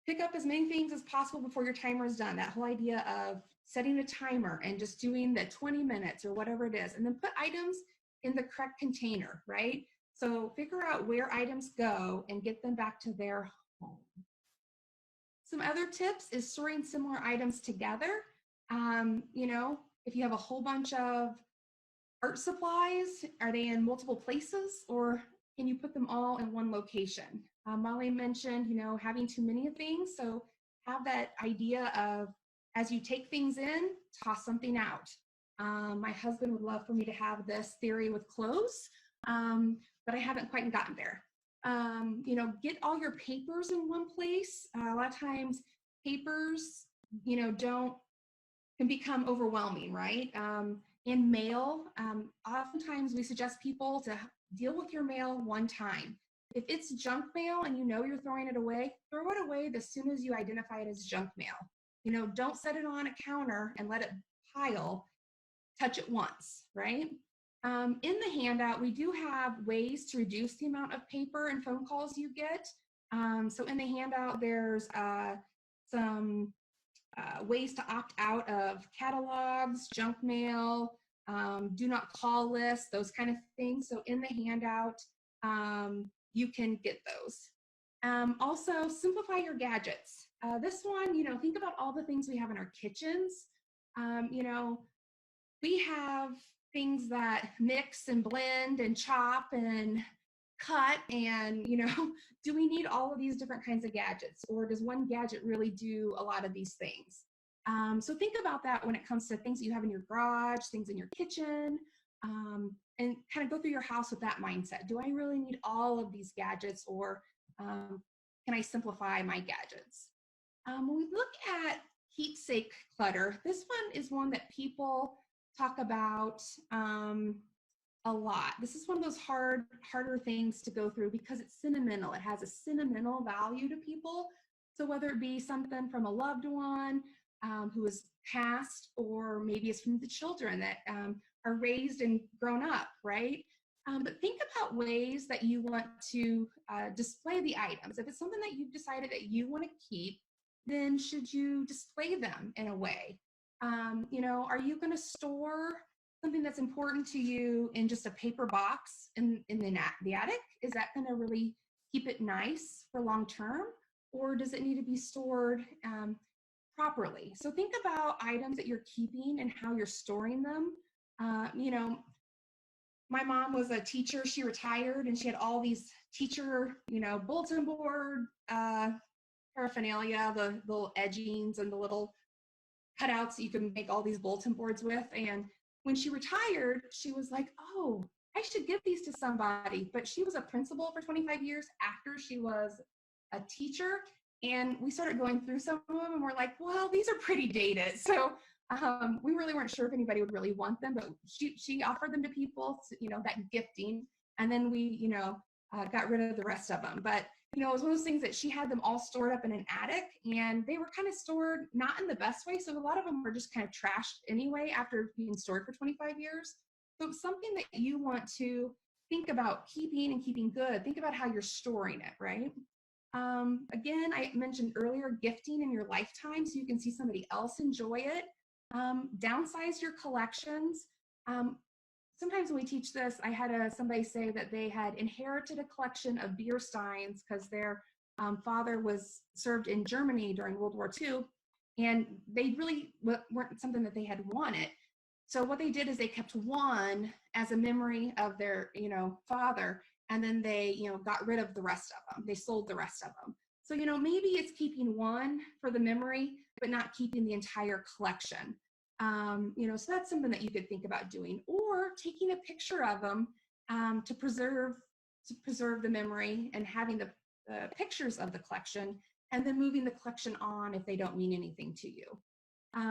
Pick up as many things as possible before your timer is done. That whole idea of setting a timer and just doing the 20 minutes or whatever it is, and then put items in the correct container, right? So figure out where items go and get them back to their home. Some other tips is storing similar items together. If you have a whole bunch of art supplies, are they in multiple places, or can you put them all in one location? Molly mentioned, having too many of things. So have that idea of, as you take things in, toss something out. My husband would love for me to have this theory with clothes, but I haven't quite gotten there. Get all your papers in one place. A lot of times papers, can become overwhelming, right? In mail, oftentimes we suggest people to deal with your mail one time. If it's junk mail and you're throwing it away, throw it away as soon as you identify it as junk mail. Don't set it on a counter and let it pile. Touch it once, right? In the handout, we do have ways to reduce the amount of paper and phone calls you get. So in the handout, there's some ways to opt out of catalogs, junk mail, do not call lists, those kind of things. So in the handout, you can get those. Also, simplify your gadgets. This one, think about all the things we have in our kitchens. We have things that mix and blend and chop and cut, and do we need all of these different kinds of gadgets, or does one gadget really do a lot of these things? So think about that when it comes to things that you have in your garage, things in your kitchen, and kind of go through your house with that mindset. Do I really need all of these gadgets, or can I simplify my gadgets? When we look at keepsake clutter, this one is one that people talk about a lot. This is one of those harder things to go through because it's sentimental. It has a sentimental value to people. So whether it be something from a loved one who has passed, or maybe it's from the children that are raised and grown up, right? But think about ways that you want to display the items. If it's something that you've decided that you want to keep, then should you display them in a way? Are you going to store something that's important to you in just a paper box in the attic? Is that going to really keep it nice for long term? Or does it need to be stored properly? So think about items that you're keeping and how you're storing them. My mom was a teacher. She retired and she had all these teacher, bulletin board paraphernalia, the little edgings and the little cutouts that you can make all these bulletin boards with. And when she retired, she was like, oh, I should give these to somebody. But she was a principal for 25 years after she was a teacher. And we started going through some of them and we're like, well, these are pretty dated. So we really weren't sure if anybody would really want them, but she offered them to people, that gifting. And then we, got rid of the rest of them. But it was one of those things that she had them all stored up in an attic, and they were kind of stored not in the best way. So a lot of them were just kind of trashed anyway after being stored for 25 years. So it's something that you want to think about keeping and keeping good. Think about how you're storing it, right? Again, I mentioned earlier, gifting in your lifetime so you can see somebody else enjoy it. Downsize your collections. Sometimes when we teach this, I had somebody say that they had inherited a collection of beer steins because their father was served in Germany during World War II, and they really weren't something that they had wanted. So what they did is they kept one as a memory of their, father, and then they, got rid of the rest of them. They sold the rest of them. So, maybe it's keeping one for the memory, but not keeping the entire collection. So that's something that you could think about doing, or taking a picture of them to preserve the memory and having the pictures of the collection, and then moving the collection on if they don't mean anything to you.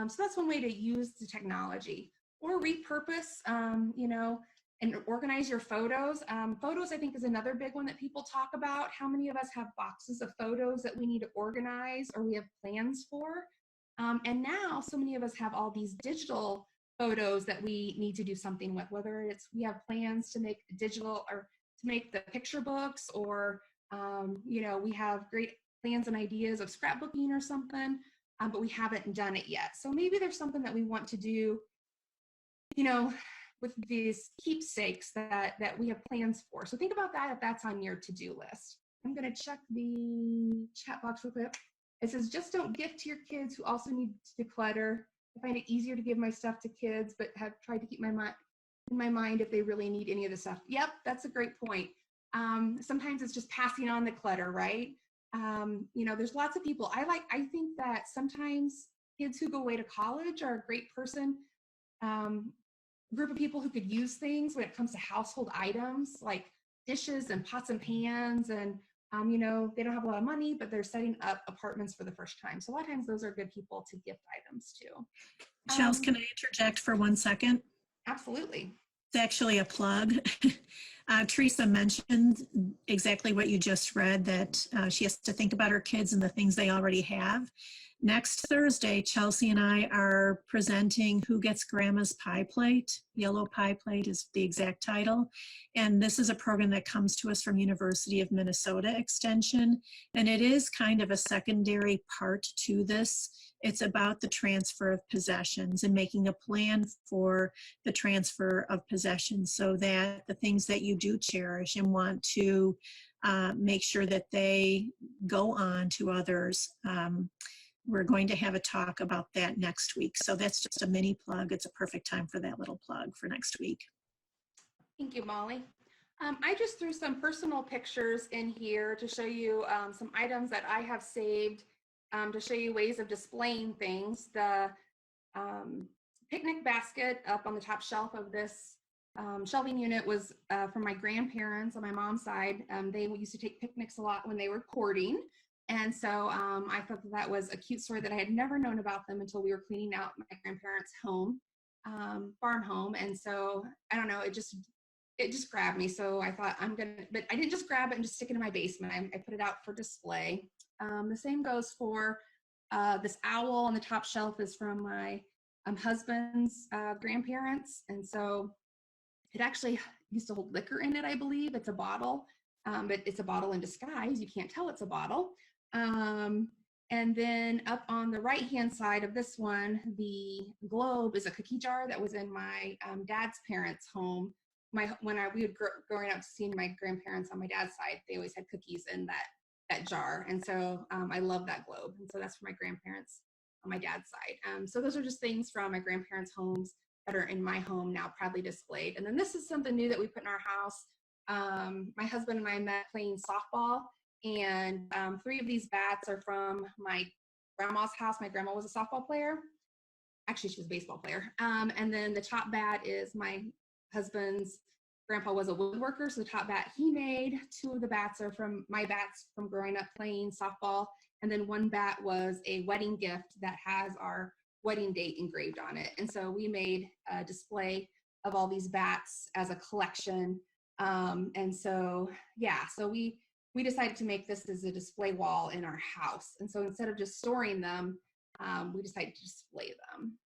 So that's one way to use the technology, or repurpose, and organize your photos. Photos, I think, is another big one that people talk about. How many of us have boxes of photos that we need to organize or we have plans for? And now so many of us have all these digital photos that we need to do something with, whether it's we have plans to make digital or to make the picture books, or, we have great plans and ideas of scrapbooking or something, but we haven't done it yet. So maybe there's something that we want to do, with these keepsakes that we have plans for. So think about that if that's on your to-do list. I'm going to check the chat box real quick. It says, just don't gift to your kids who also need to declutter. I find it easier to give my stuff to kids, but have tried to keep in my mind if they really need any of the stuff. Yep, that's a great point. Sometimes it's just passing on the clutter, right? There's lots of people. I think that sometimes kids who go away to college are a great group of people who could use things when it comes to household items like dishes and pots and pans, and they don't have a lot of money, but they're setting up apartments for the first time. So a lot of times those are good people to gift items to. Chels, can I interject for 1 second? Absolutely. It's actually a plug. Teresa mentioned exactly what you just read, that she has to think about her kids and the things they already have. Next Thursday, Chelsea and I are presenting Who Gets Grandma's Pie Plate? Yellow Pie Plate is the exact title. And this is a program that comes to us from University of Minnesota Extension. And it is kind of a secondary part to this. It's about the transfer of possessions and making a plan for the transfer of possessions so that the things that you do cherish and want to make sure that they go on to others. We're going to have a talk about that next week. So that's just a mini plug. It's a perfect time for that little plug for next week. Thank you, Molly. I just threw some personal pictures in here to show you some items that I have saved, to show you ways of displaying things. The picnic basket up on the top shelf of this shelving unit was from my grandparents on my mom's side. They used to take picnics a lot when they were courting. And so I thought that was a cute story that I had never known about them until we were cleaning out my grandparents' home, farm home. And so, I don't know, it just it just grabbed me. So I thought but I didn't just grab it and just stick it in my basement. I put it out for display. The same goes for this owl on the top shelf is from my husband's grandparents. And so it actually used to hold liquor in it, I believe. It's a bottle, but it's a bottle in disguise. You can't tell it's a bottle. And then up on the right-hand side of this one, the globe is a cookie jar that was in my dad's parents' home. We would growing up seeing my grandparents on my dad's side, they always had cookies in that jar. And so I love that globe. And so that's for my grandparents on my dad's side. So those are just things from my grandparents' homes that are in my home now proudly displayed. And then this is something new that we put in our house. My husband and I met playing softball, and 3 of these bats are from my grandma's house. My grandma was a softball player. Actually, she was a baseball player. And then the top bat is my husband's grandpa was a woodworker, so the top bat he made. 2 of the bats are from my bats from growing up playing softball. And then 1 bat was a wedding gift that has our wedding date engraved on it. And so we made a display of all these bats as a collection. And so, yeah, so we decided to make this as a display wall in our house. And so instead of just storing them, we decided to display them.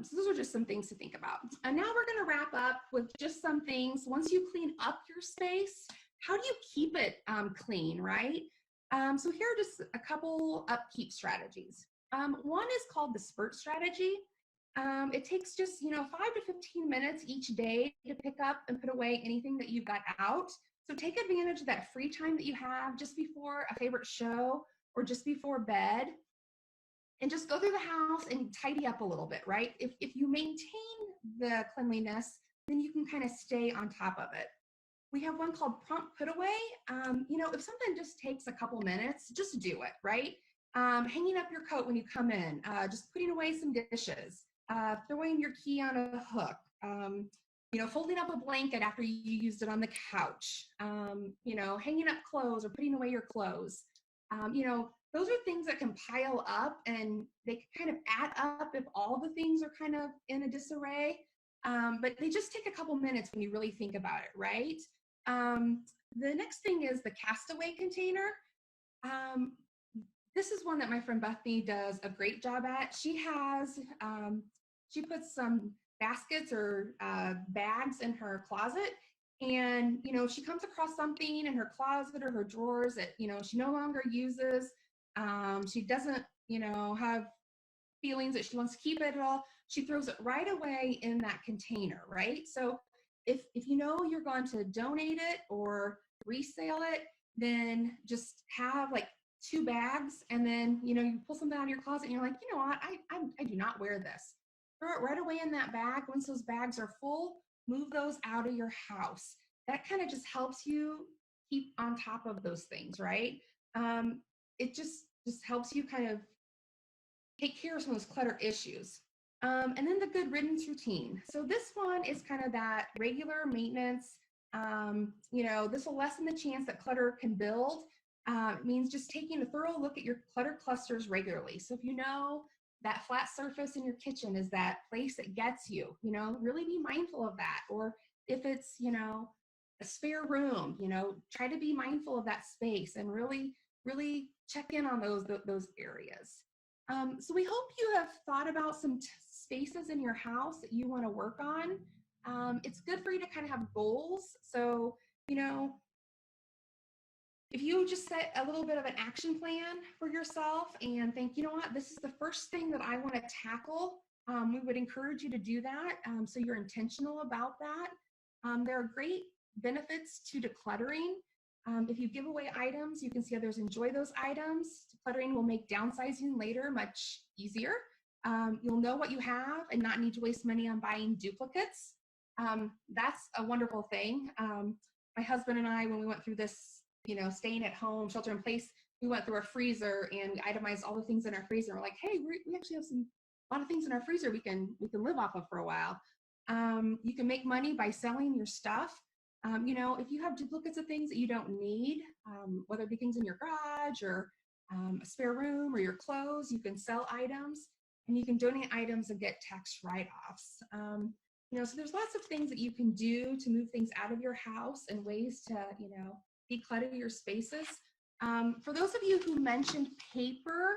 So those are just some things to think about. And now we're going to wrap up with just some things. Once you clean up your space, how do you keep it clean, right? So here are just a couple upkeep strategies. One is called the spurt strategy. It takes just 5 to 15 minutes each day to pick up and put away anything that you've got out. So take advantage of that free time that you have just before a favorite show or just before bed, and just go through the house and tidy up a little bit, right? If you maintain the cleanliness, then you can kind of stay on top of it. We have one called prompt put away. If something just takes a couple minutes, just do it, right? Hanging up your coat when you come in, just putting away some dishes, throwing your key on a hook, folding up a blanket after you used it on the couch, hanging up clothes or putting away your clothes. Those are things that can pile up, and they can kind of add up if all the things are kind of in a disarray. But they just take a couple minutes when you really think about it, right? The next thing is the castaway container. This is one that my friend Bethany does a great job at. She puts some baskets or bags in her closet, and she comes across something in her closet or her drawers that she no longer uses. She doesn't have feelings that she wants to keep it at all. She throws it right away in that container, right? So if you're going to donate it or resale it, then just have like 2 bags, and then you pull something out of your closet and you're like, what, I do not wear this. Throw it right away in that bag. Once those bags are full, move those out of your house. That kind of just helps you keep on top of those things, right? It just helps you kind of take care of some of those clutter issues. And then the good riddance routine. So this one is kind of that regular maintenance. This will lessen the chance that clutter can build. It means just taking a thorough look at your clutter clusters regularly. So if that flat surface in your kitchen is that place that gets you, really be mindful of that. Or if it's, a spare room, try to be mindful of that space and really check in on those areas. So we hope you have thought about some spaces in your house that you want to work on. It's good for you to kind of have goals. So, if you just set a little bit of an action plan for yourself and think, this is the first thing that I want to tackle, we would encourage you to do that. So you're intentional about that. There are great benefits to decluttering. If you give away items, you can see others enjoy those items. Decluttering will make downsizing later much easier. You'll know what you have and not need to waste money on buying duplicates. That's a wonderful thing. My husband and I, when we went through this, staying at home, shelter in place, we went through our freezer and we itemized all the things in our freezer. We're like, hey, we actually have a lot of things in our freezer we can live off of for a while. You can make money by selling your stuff. If you have duplicates of things that you don't need, whether it be things in your garage or a spare room or your clothes, you can sell items and you can donate items and get tax write-offs. So there's lots of things that you can do to move things out of your house and ways to, declutter your spaces. For those of you who mentioned paper,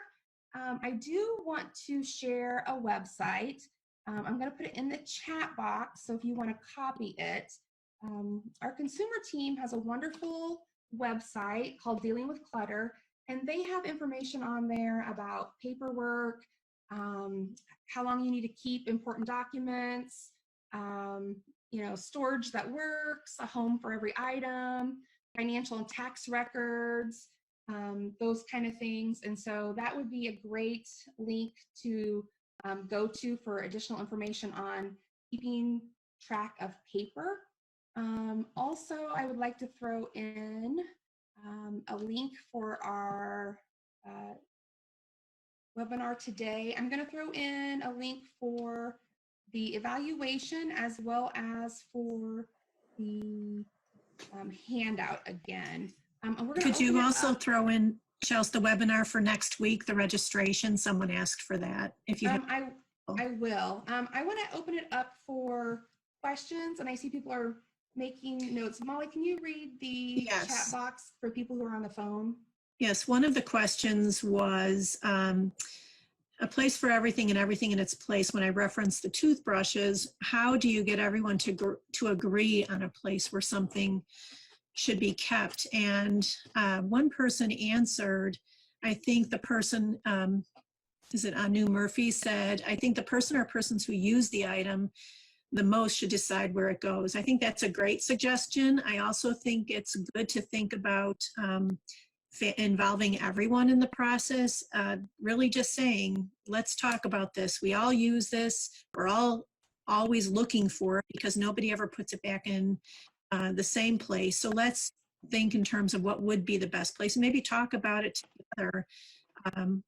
I do want to share a website. I'm going to put it in the chat box, so if you want to copy it. Our consumer team has a wonderful website called Dealing with Clutter, and they have information on there about paperwork, how long you need to keep important documents, storage that works, a home for every item, financial and tax records, those kind of things. And so that would be a great link to go to for additional information on keeping track of paper. Also, I would like to throw in a link for our webinar today. I'm going to throw in a link for the evaluation as well as for the handout again. Could you also throw in, Chelsea, the webinar for next week, the registration? Someone asked for that. If you I will. I want to open it up for questions, and I see people are making notes. Molly, can you read the chat box for people who are on the phone? Yes, one of the questions was a place for everything and everything in its place. When I referenced the toothbrushes, how do you get everyone to agree on a place where something should be kept? And one person answered, I think the person, is it Anu Murphy, said, I think the person or persons who use the item the most should decide where it goes. I think that's a great suggestion. I also think it's good to think about involving everyone in the process, really just saying, let's talk about this. We all use this. We're all always looking for it because nobody ever puts it back in the same place. So let's think in terms of what would be the best place, and maybe talk about it together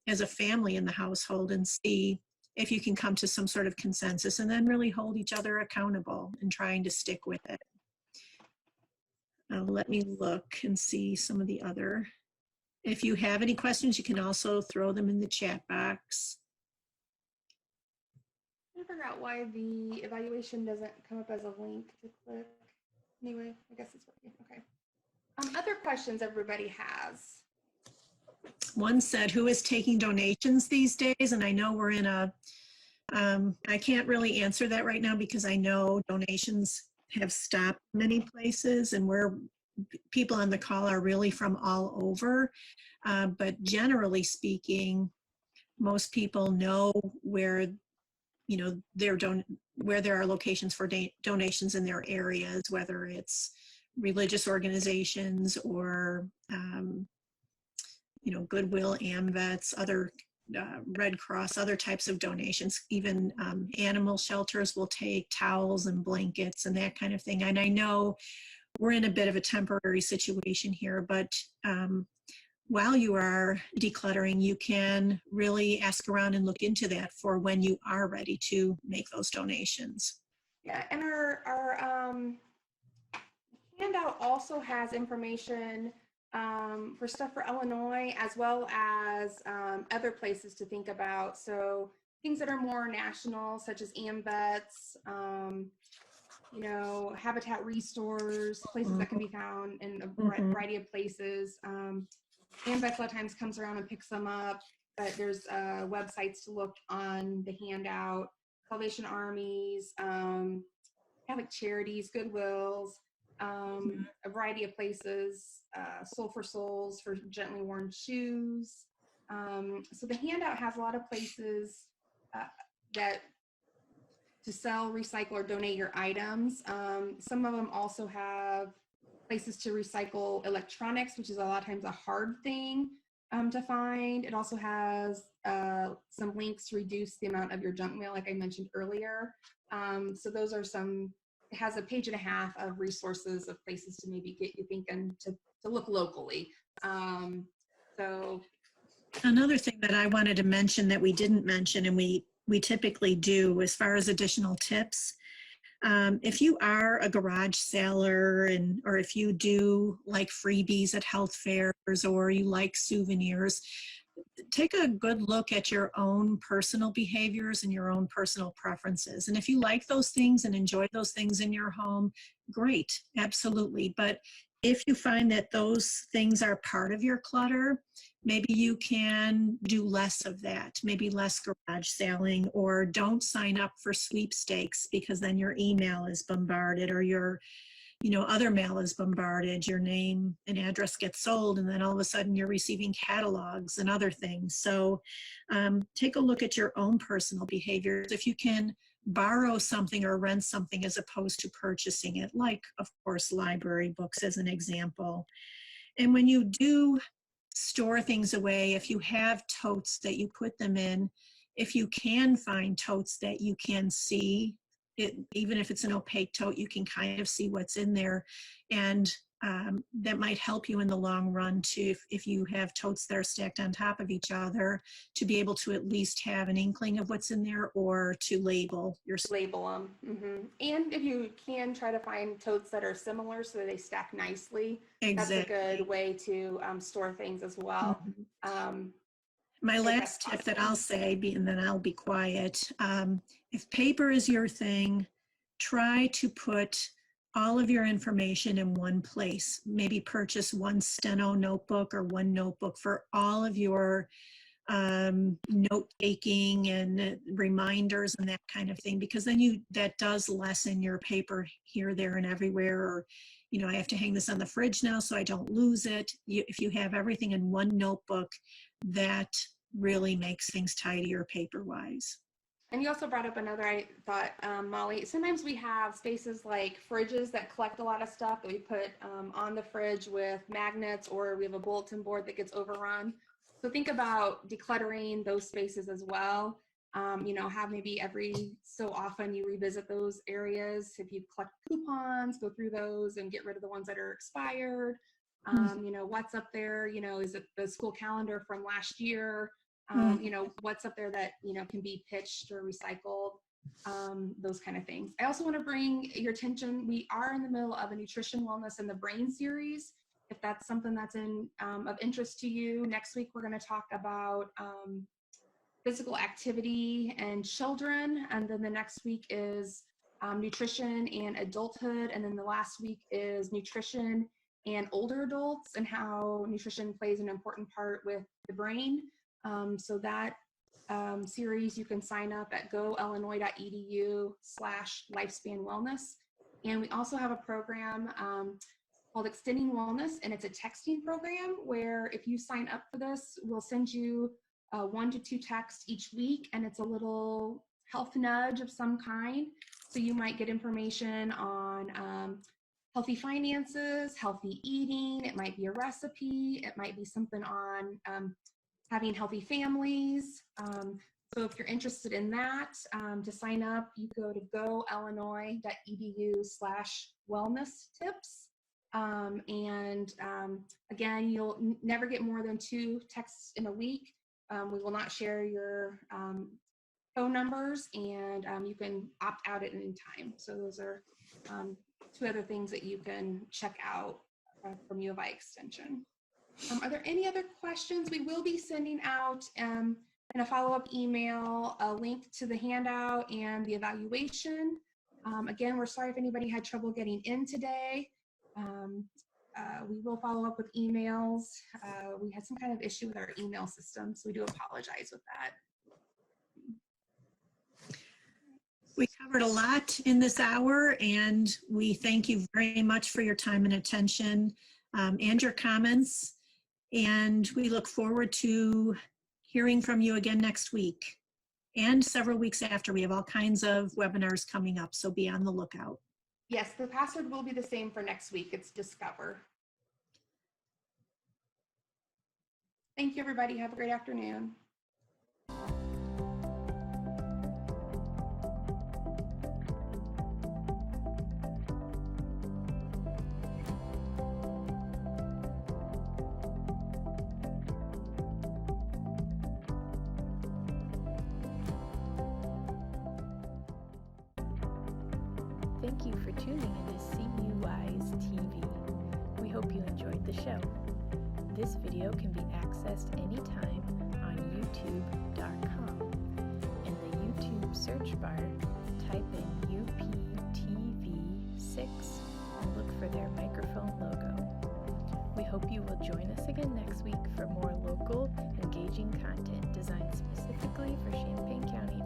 as a family in the household and see if you can come to some sort of consensus, and then really hold each other accountable in trying to stick with it. Let me look and see some of the other. If you have any questions, you can also throw them in the chat box. I figure out why the evaluation doesn't come up as a link to click. Anyway, I guess it's working. Okay. Other questions everybody has? One said, who is taking donations these days? And I know we're in a, I can't really answer that right now because I know donations have stopped many places, and where people on the call are really from all over. But generally speaking, most people know where, where there are locations for donations in their areas, whether it's religious organizations or, Goodwill, AMVETS, other Red Cross, other types of donations. Even animal shelters will take towels and blankets and that kind of thing. And I know we're in a bit of a temporary situation here, but while you are decluttering, you can really ask around and look into that for when you are ready to make those donations. Yeah, and our handout also has information for stuff for Illinois, as well as other places to think about. So things that are more national, such as AMVETS, Habitat Restores, places that can be found in a variety of places. AMVETS a lot of times comes around and picks them up, but there's websites to look on the handout, Salvation Armies, Catholic Charities, Goodwills, a variety of places, Soul for Souls for gently worn shoes. So the handout has a lot of places that to sell, recycle, or donate your items. Some of them also have places to recycle electronics, which is a lot of times a hard thing to find. It also has some links to reduce the amount of your junk mail, like I mentioned earlier. So those are some. It has a page and a half of resources of places to maybe get you thinking to look locally. So another thing that I wanted to mention that we didn't mention, and we typically do as far as additional tips, if you are a garage seller or if you do like freebies at health fairs or you like souvenirs, take a good look at your own personal behaviors and your own personal preferences. And if you like those things and enjoy those things in your home, great, absolutely. But if you find that those things are part of your clutter, maybe you can do less of that, maybe less garage selling, or don't sign up for sweepstakes because then your email is bombarded or your other mail is bombarded, your name and address gets sold, and then all of a sudden you're receiving catalogs and other things. So take a look at your own personal behaviors. If you can borrow something or rent something as opposed to purchasing it, like, of course, library books as an example. And when you do store things away, if you have totes that you put them in, if you can find totes that you can see, even if it's an opaque tote, you can kind of see what's in there. And that might help you in the long run to, if you have totes that are stacked on top of each other, to be able to at least have an inkling of what's in there, or to label your Label them. And if you can, try to find totes that are similar so they stack nicely. Exactly. That's a good way to store things as well. My last tip that I'll say, and then I'll be quiet, if paper is your thing, try to put all of your information in one place. Maybe purchase one steno notebook or one notebook for all of your note taking and reminders and that kind of thing, because then that does lessen your paper here, there, and everywhere. Or, I have to hang this on the fridge now so I don't lose it. If you have everything in one notebook, that really makes things tidier paper-wise. And you also brought up another, I thought, Molly, sometimes we have spaces like fridges that collect a lot of stuff that we put on the fridge with magnets, or we have a bulletin board that gets overrun. So think about decluttering those spaces as well. Have maybe every so often you revisit those areas. If you collect coupons, go through those and get rid of the ones that are expired. What's up there, is it the school calendar from last year? What's up there that, can be pitched or recycled, those kind of things. I also want to bring your attention, we are in the middle of a nutrition, wellness, and the brain series. If that's something that's of interest to you, next week we're going to talk about physical activity and children, and then the next week is nutrition and adulthood, and then the last week is nutrition and older adults, and how nutrition plays an important part with the brain. So that series, you can sign up at goillinois.edu/lifespan wellness. And we also have a program called Extending Wellness, and it's a texting program where if you sign up for this, we'll send you 1 to 2 texts each week, and it's a little health nudge of some kind. So you might get information on healthy finances, healthy eating. It might be a recipe. It might be something on having healthy families. So if you're interested in that, to sign up, you go to goillinois.edu/wellness tips. Again, you'll never get more than 2 texts in a week. We will not share your phone numbers, and you can opt out at any time. So those are 2 other things that you can check out from U of I Extension. Are there any other questions? We will be sending out in a follow-up email a link to the handout and the evaluation. Again, we're sorry if anybody had trouble getting in today. We will follow up with emails. We had some kind of issue with our email system, so we do apologize with that. We covered a lot in this hour, and we thank you very much for your time and attention and your comments. And we look forward to hearing from you again next week and several weeks after. We have all kinds of webinars coming up, so be on the lookout. Yes, the password will be the same for next week. It's Discover. Thank you, everybody. Have a great afternoon. Thank you for tuning into CUI's TV. We hope you enjoyed the show. This video can be accessed anytime on youtube.com. In the YouTube search bar, type in UPTV6 and look for their microphone logo. We hope you will join us again next week for more local, engaging content designed specifically for Champaign County